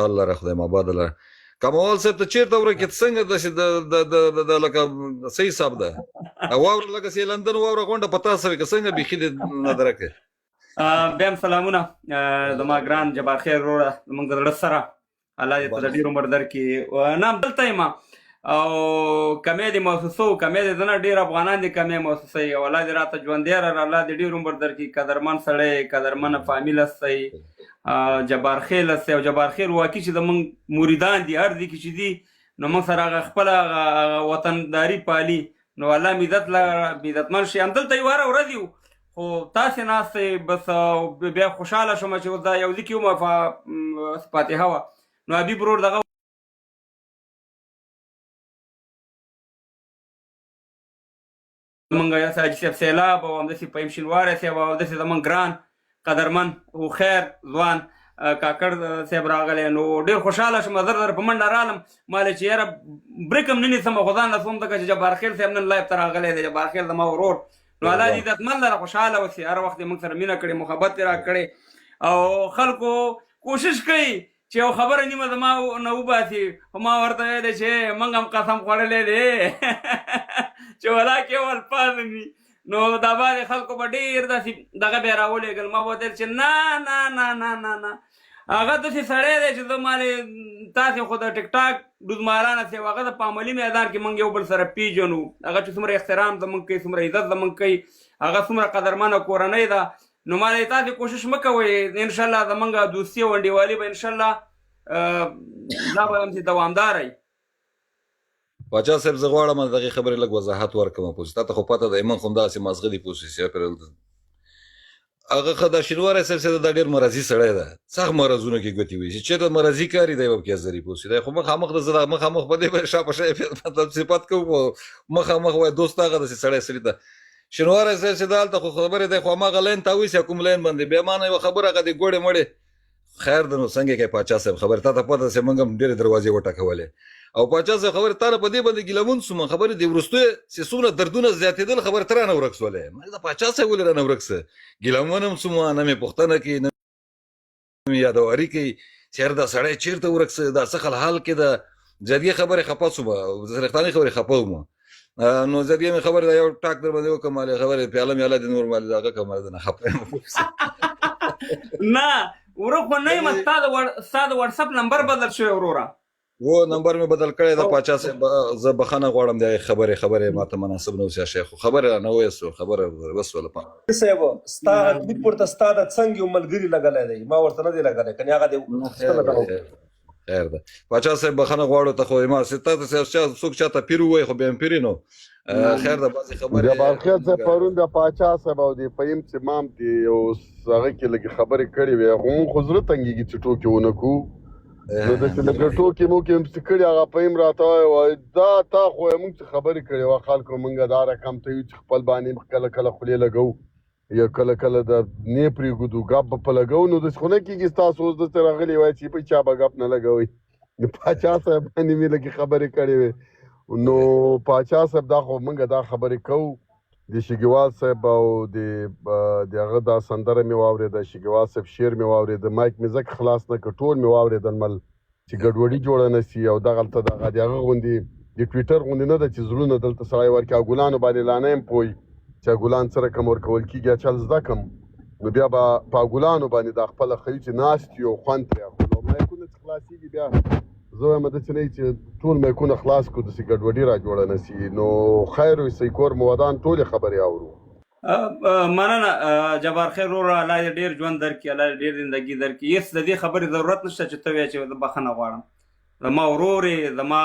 الله را خدای ماباد الله. کمال صاحب ته چیرته ورکې څنګه داسې د لکه صحیح حساب ده واوره لکه چې لندن واوره غونډه په تاسو کې څنګه بیخي دې نه درکې. بیا هم سلامونه زما ګران جبار خیر وروره زموږ د زړه سره الله دې ته د ډېر عمر درکړي. نه دلته یم او کمې دې مؤسسو کمې دې زه نه ډېر افغانان دي کمې مؤسسوي او الله دې راته ژوندی را الله دې ډېر عمر درکړي. قدرمن سړی قدرمنه فامیل هستئ جبار خیل هستئ او جبار خیل واقعي چې زموږ مریدان دي هر ځای کې چې دي نو موږ سره هغه خپله وطنداري پالي نو الله مې عزتمن شي. همدلته یو هره ورځ یو خو تاسې ناستئ بس بیا خوشحاله شوم چې اوس دا یو ځای کې وم فاتحه وه نو حبیب ورور دغه زمونږ حاجي صاحب سیلاب او همداسې فهیم شینواری صاحب او همداسې زمونږ ګران قدرمن هوښیار ځوان کاکړ صاحب راغلی نو ډېر خوشحاله شوم. زر زر په منډه رالم ما ویل چې یاره بریک هم نه نیسم خو ځان له سوم ځکه چې جبار خیل صاحب نن لایف ته راغلی دی. جبار خیل زما ورور نو الله دې عزتمند لره خوشحاله اوسي هر وخت یې موږ سره مینه کړې محبت یې راکړې او خلکو کوشش کوي چې یو خبره نیمه زما نه وباسي خو ما ورته ویلی چې موږ هم قسم خوړلی دی چې ولاکې الفاظ مي نو دا بعضې خلکو به ډېر داسې دغه بیا راولېږل ما به ورته ویل چې نه نه نه نه نه نه هغه داسې سړی دی چې زه مالې تاسې خو د ټیک ټاک ډوزمارانه سي هغه د په عملي میدان کې موږ یو بل سره پیژنو هغه چې څومره احترام زموږ کوي څومره عزت زموږ کوي هغه څومره قدرمنه کورنۍ ده نو مالې تاسې کوشش مه کوئ انشاءالله زموږ دوستي او انډیوالي به انشاءالله دا به همسې دوامداره وي. باچا صاحب زه غواړم د دغې خبرې لږ وضاحت ورکړم پوه تا ته خو پته ده ایمن خو همداسې مازغه دي پوه شې هغه خو دا شینواری صاحب چې دا ډېر مرضي سړی ده سخت مرضونو کې ګوتې وي چې چېرته مرضي کاري دی به پکې زري پوه شي دی خو مخامخ د زه مخامخ په دې باندې شا په شا مطلب صفت کوو مخامخ وایي دوست هغه داسې سړی سړي ته شینواری صاحب چې دا هلته خو خبرې دی خو هماغه لاین تاویسي کوم لاین باندې بیا ما نه یوه خبره هغه دی ګوړې مړې خیر ده نو څنګه کوې پاچا صاحب خبرې تا ته پته ده چې موږ هم ډېرې دروازې وټکولې او پاچا صاحب خبرې تا نه په دې باندې ګیلمون سوم خبرې د وروستیو چې څومره دردونه زیاتېدل خبرې ته رانه ورک سولې ما د پاچا صاحب ولې رانه ورک سه ګیلمون هم سوم نه مې پوښتنه کوي نه مې یادواري کوي چې یار دا سړی چېرته ورک سه دا څه حال کې ده جدي خبرې خفه سوم زرختاني خبرې خفه وم نو جدي مې خبرې دا یو ټاک در باندې وکړم مالې خبرې پیاله میاله د نور مالې دغه کوم نه خفه نه ورو خو نه یم ستا د وټساپ نمبر بدل شوی وروره و نمبر مې بدل کړی د پاچا صاحب زه بخښنه غواړم د خبرې ماته مناسب نه اوسیا شیخ خبره نه ویسو خبره وسوله صاحب ستا کلیپ ورته ستا د څنګ یو ملګري لګلی دی ما ورته نه دی لګلی کنې هغه دی خیر ده پاچا صاحب بخښنه غواړو ته خو ما ستا ته څوک چاته پیر ووایي خو بیا هم پیري نو خیر ده بعضې خبرې جبار خیل صاحب پرون د پاچا صاحب او د فهیم امام کې یو هغه کې لږې خبرې کړې وې خو مونږ خو زړه تنګېږي چې ټوکې ونه کړو نو داسې لکه ټوکې موکې همسې کړي هغه فهیم راته وایي دا تا خو یې مونږ څه خبرې کړې وه خلکو مونږ دا رقم ته یو چې خپل باندې کله کله خولې لګوو یا کله کله د نه پرېږدو ګپ به په لګوو نو داسې خو نه کېږي ستاسو اوس داسې راغلي وایي چې په چا به ګپ نه لګوئ د پاچا صاحب باندې مې لږې خبرې کړې وې نو پاچا صاحب دا خو مونږ دا خبرې کوو د شګیوال صاحب او د هغه دا سندره مې واورېده شګیوال صاحب شعر مې واورېده مایک مې ځکه خلاص نه کړ ټول مې واورېدل مل چې ګډوډي جوړه نه سي او دغلته د هغه غوندې د ټویټر غوندې نه ده چې زړونه دلته سړی ورکړي او ګلانو باندې لا نه یم پوی چې ګلان څه رقم ورکول کېږي چل زده کړم نو بیا به په ګلانو باندې دا خپله ښیي چې ناست یو خوند ترې اخلو مایکونه چې خلاصېږي بیا زه وایم داسې نه چې ټول مایکونه خلاص کړو داسې ګډوډي را جوړه نه سي نو خیر وي صحیح کور مودان ټولې خبرې اورو مننه جبار خیر وروره الله دې ډېر ژوند درکړي الله دې ډېر زندګي درکړي هېڅ د دې خبرې ضرورت نشته چې ته وایې چې زه بښنه غواړم زما ورور یې زما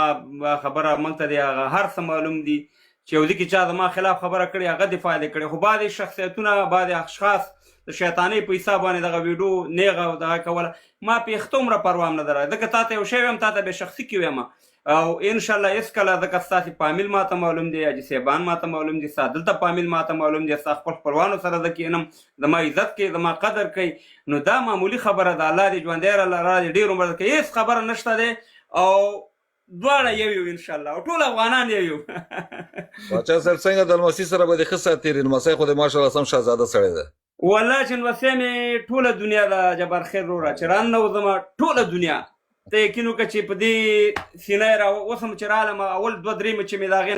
خبره موږ ته د هغه هر څه معلوم دي چې یو ځای کې چا زما خلاف خبره کړې هغه دفاع دې کړې خو بعضې شخصیتونه بعضې اشخاص د شیطانۍ په حساب باندې دغه ویډیو نیغه او دغه کوله ما پې یې هومره پروا هم نه ده ځکه تا ته یو شی ویم تا ته بې شخصي کې ویم او انشاءالله هېڅکله ځکه ستاسې فامیل ما ته معلوم دی حاجي صاحبان ما ته معلوم دي ستا دلته فامیل ما ته معلوم دی ستا خپل خپلوانو سره زه کښېنم زما عزت کوي زما قدر کوي نو دا معمولي خبره ده الله دې ژوندی را دې ډېر عمر درکړي هېڅ خبره نشته دی او دواړه یو یو انشاءالله او ټول افغانان یو یو پاچا صاحب څنګه د لمسي سره به دې ښه ساتېري لمسی خو دې ماشاءالله سم شهزاده سړی ده والله چې لمسی مې ټوله دنیا ده جبار خیر وروره چې راننوځمه ټوله دنیا ته یقین وکړه چې په دې سینه را اوس هم چې رالم اول 2-3 چې مې د هغې